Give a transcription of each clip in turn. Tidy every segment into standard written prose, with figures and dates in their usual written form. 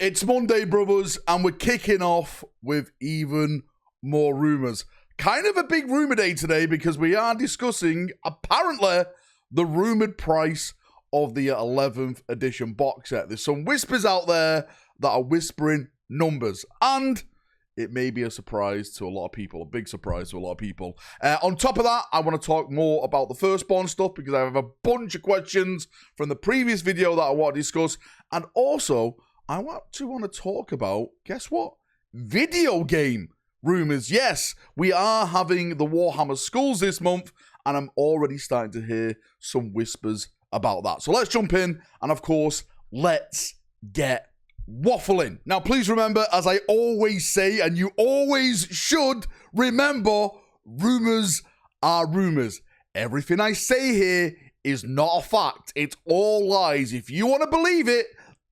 It's Monday, brothers, and we're kicking off with even more rumours. Kind of a big rumour day today because we are discussing, apparently, the rumoured price of the 11th edition box set. There's some whispers out there that are whispering numbers, and it may be a surprise to a lot of people, a big surprise to a lot of people. On top of that, I want to talk more about the Firstborn stuff because I have a bunch of questions from the previous video that I want to discuss, and also I want to talk about, guess what? Video game rumours. Yes, we are having the Warhammer schools this month, and I'm already starting to hear some whispers about that. So let's jump in, and of course, let's get waffling. Now, please remember, as I always say, and you always should remember, rumours are rumours. Everything I say here is not a fact. It's all lies. If you want to believe it,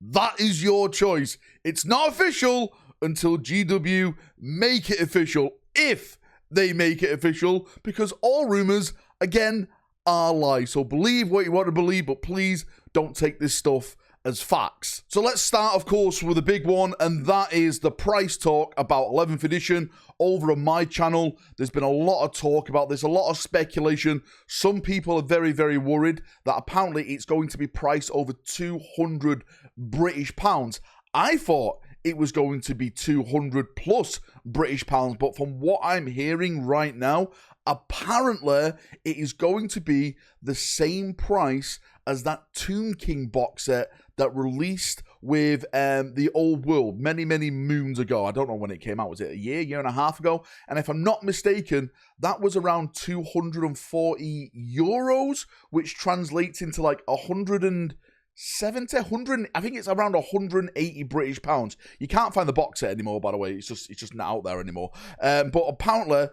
that is your choice. It's not official until GW make it official, if they make it official, because all rumours, again, are lies. So believe what you want to believe, but please don't take this stuff as facts. So let's start, of course, with a big one, and that is the price talk about 11th edition over on my channel. There's been a lot of talk about this, a lot of speculation. Some people are very, very worried that apparently it's going to be priced over 200 British pounds. I thought it was going to be 200 plus British pounds, but from what I'm hearing right now, apparently it is going to be the same price as that Tomb King box set that released with the Old World many moons ago. I don't know when it came out. Was it a year and a half ago? And if I'm not mistaken, that was around 240 euros, which translates into like 170, 100, I think it's around 180 British pounds. You can't find the box set anymore, by the way. It's just not out there anymore. But apparently,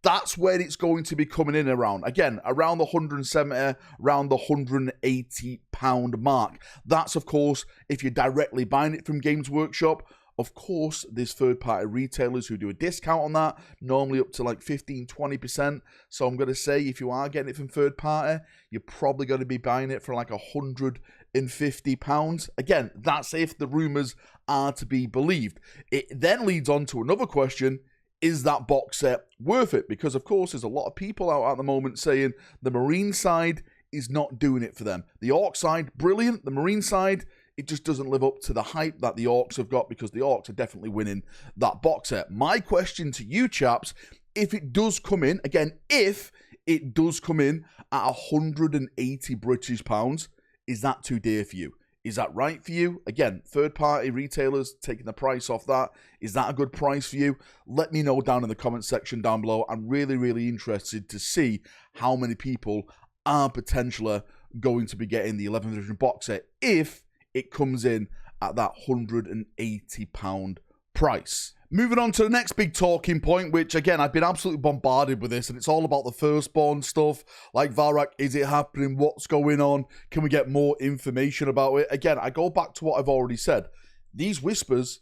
that's where it's going to be coming in around. Again, around the 170, around the 180 pound mark. That's, of course, if you're directly buying it from Games Workshop. Of course, there's third-party retailers who do a discount on that, normally up to like 15-20%. So I'm going to say, if you are getting it from third-party, you're probably going to be buying it for like £150. Again, that's if the rumours are to be believed. It then leads on to another question. Is that box set worth it? Because, of course, there's a lot of people out at the moment saying the Marine side is not doing it for them. The Orc side, brilliant. The Marine side, it just doesn't live up to the hype that the Orcs have got, because the Orcs are definitely winning that box set. My question to you, chaps, if it does come in, again, if it does come in at 180 British pounds, is that too dear for you? Is that right for you? Again, third-party retailers taking the price off that. Is that a good price for you? Let me know down in the comment section down below. I'm really interested to see how many people are potentially going to be getting the 11th edition box set if it comes in at that £180 price. Moving on to the next big talking point, which, again, I've been absolutely bombarded with this, and it's all about the Firstborn stuff. Like, Valrak, is it happening? What's going on? Can we get more information about it? Again, I go back to what I've already said. These whispers,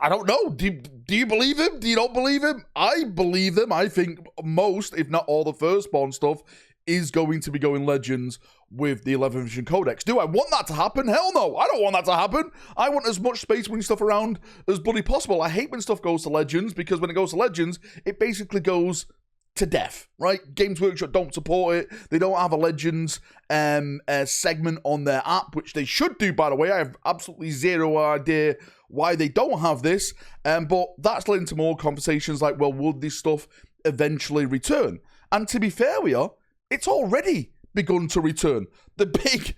I don't know. Do you believe him? Do you not believe him? I believe them. I think most, if not all, the Firstborn stuff is going to be going Legends with the 11th edition codex. Do I want that to happen? Hell no, I don't want that to happen. I want as much Space Marine stuff around as bloody possible. I hate when stuff goes to Legends, because when it goes to Legends, it basically goes to death, right? Games Workshop don't support it. They don't have a Legends segment on their app, which they should do, by the way. I have absolutely zero idea why they don't have this, but that's led into more conversations like, well, would this stuff eventually return? And to be fair with you, it's already begun to return. The big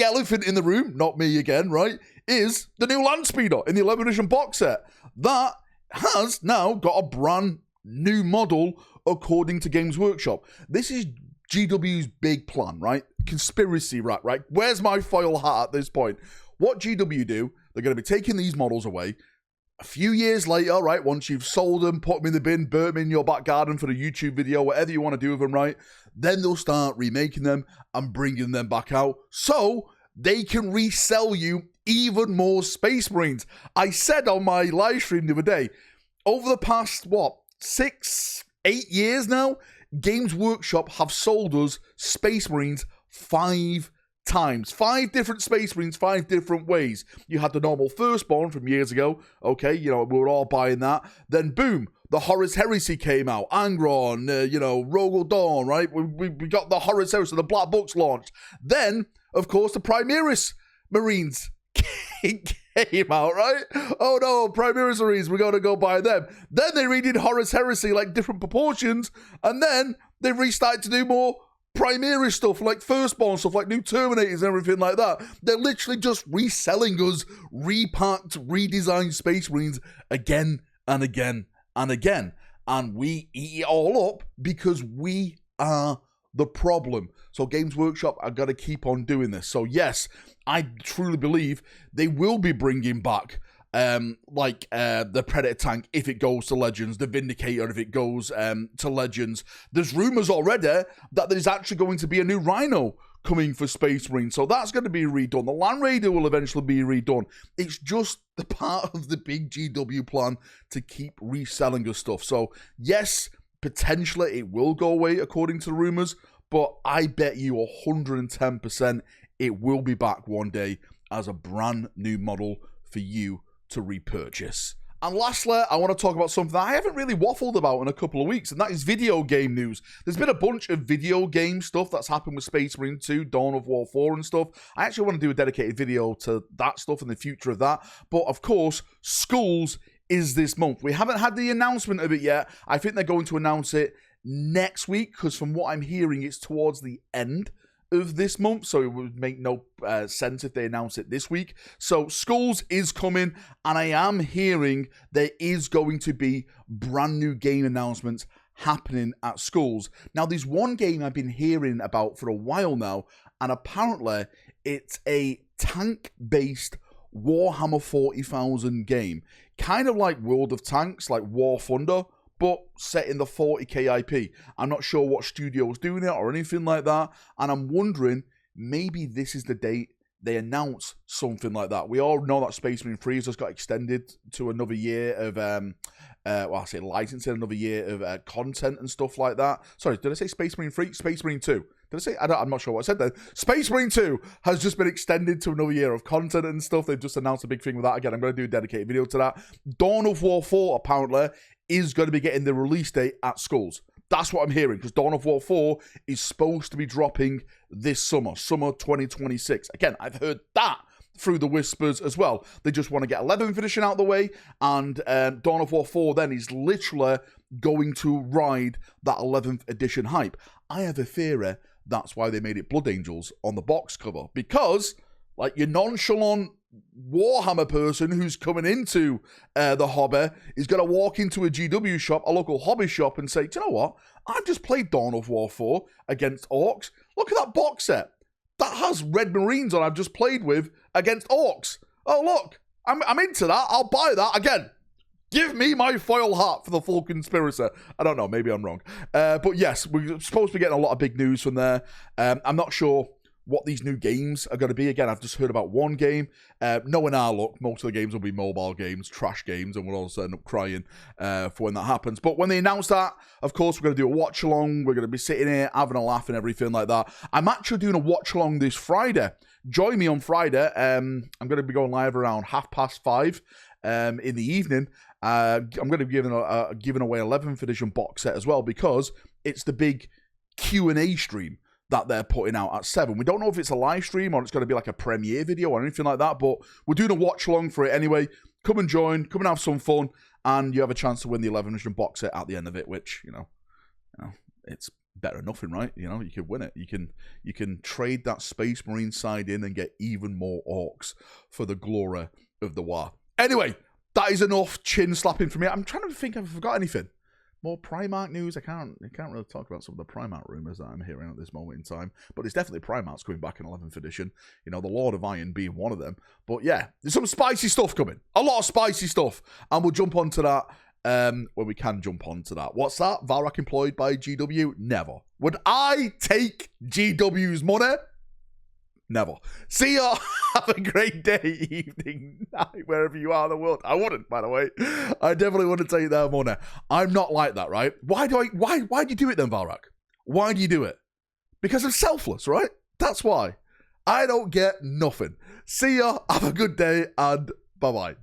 elephant in the room, not me again, right, is the new Land Speeder in the 11th edition box set. That has now got a brand new model according to Games Workshop. This is GW's big plan, right? Conspiracy rat, right? Where's my foil hat at this point? What GW do, they're going to be taking these models away. A few years later, right, once you've sold them, put them in the bin, burn them in your back garden for a YouTube video, whatever you want to do with them, right, then they'll start remaking them and bringing them back out so they can resell you even more Space Marines. I said on my live stream the other day, over the past, 6, 8 years now, Games Workshop have sold us Space Marines 5 times. 5 different Space Marines, 5 different ways. You had the normal Firstborn from years ago. Okay, we were all buying that. Then boom, the Horus Heresy came out. Angron, Rogel Dawn, right? We got the Horus Heresy, the Black Books launched. Then, of course, the Primaris Marines came out, right? Oh no, Primaris Marines, we're going to go buy them. Then they redid Horus Heresy, like different proportions. And then they restarted to do more Primaris stuff, like Firstborn stuff, like new Terminators and everything like that. They're literally just reselling us repacked, redesigned Space Marines again and again and again. And we eat it all up because we are the problem. So Games Workshop are going to keep on doing this. So yes, I truly believe they will be bringing back the Predator tank if it goes to Legends, the Vindicator if it goes to Legends. There's rumors already that there's actually going to be a new Rhino coming for Space Marine, so that's going to be redone. The Land Raider will eventually be redone. It's just the part of the big GW plan to keep reselling us stuff. So yes, potentially it will go away according to the rumors, but I bet you 110% it will be back one day as a brand new model for you to repurchase. And lastly, I want to talk about something that I haven't really waffled about in a couple of weeks, and that is video game news. There's been a bunch of video game stuff that's happened with Space Marine 2, Dawn of War 4 and stuff. I actually want to do a dedicated video to that stuff and the future of that. But of course, Skulls is this month. We haven't had the announcement of it yet. I think they're going to announce it next week, because from what I'm hearing, it's towards the end of this month, so it would make no sense if they announce it this week. So Skulls is coming, and I am hearing there is going to be brand new game announcements happening at Skulls. Now, there's one game I've been hearing about for a while now, and apparently it's a tank-based Warhammer 40,000 game, kind of like World of Tanks, like War Thunder, but set in the 40k IP. I'm not sure what studio is doing it or anything like that, and I'm wondering, maybe this is the date they announce something like that. We all know that Space Marine 3 has just got extended to another year of, licensing, another year of content and stuff like that. Sorry, did I say Space Marine 3? Space Marine 2. Did I say? I'm not sure what I said then. Space Marine 2 has just been extended to another year of content and stuff. They've just announced a big thing with that. Again, I'm going to do a dedicated video to that. Dawn of War 4, apparently, is going to be getting the release date at Skulls. That's what I'm hearing, because Dawn of War 4 is supposed to be dropping this summer 2026. Again, I've heard that through the whispers as well. They just want to get 11th edition out of the way, and Dawn of War 4 then is literally going to ride that 11th edition hype. I have a theory that's why they made it Blood Angels on the box cover, because like your nonchalant Warhammer person who's coming into the hobby is going to walk into a GW shop, a local hobby shop, and say, do you know what? I've just played Dawn of War 4 against Orcs. Look at that box set. That has Red Marines on I've just played with against Orcs. Oh, look. I'm into that. I'll buy that. Again, give me my foil hat for the full conspiracy. I don't know. Maybe I'm wrong. But yes, we're supposed to be getting a lot of big news from there. I'm not sure what these new games are going to be. Again, I've just heard about one game. Knowing our luck, most of the games will be mobile games, trash games, and we'll also end up crying for when that happens. But when they announce that, of course, we're going to do a watch-along. We're going to be sitting here, having a laugh and everything like that. I'm actually doing a watch-along this Friday. Join me on Friday. I'm going to be going live around 5:30 in the evening. I'm going to be giving away 11th edition box set as well, because it's the big Q&A stream that they're putting out at 7. We don't know if it's a live stream or it's going to be like a premiere video or anything like that, but we're doing a watch along for it anyway. Come and join, come and have some fun, and you have a chance to win the 11th edition box set at the end of it, which, you know, it's better than nothing, right? You know, you can win it. You can trade that Space Marine side in and get even more orcs for the glory of the war. Anyway, that is enough chin slapping for me. I'm trying to think if I forgot anything. More Primark news. I can't really talk about some of the Primark rumours that I'm hearing at this moment in time. But it's definitely Primark's coming back in 11th edition. You know, the Lord of Iron being one of them. But yeah, there's some spicy stuff coming. A lot of spicy stuff. And we'll jump onto that when we can jump onto that. What's that? Valrak employed by GW? Never. Would I take GW's money? Never. See ya. Have a great day, evening, night, wherever you are in the world. I wouldn't, by the way. I definitely wouldn't take their money. I'm not like that, right? Why do you do it then, Valrak? Why do you do it? Because I'm selfless, right? That's why. I don't get nothing. See ya, have a good day, and bye-bye.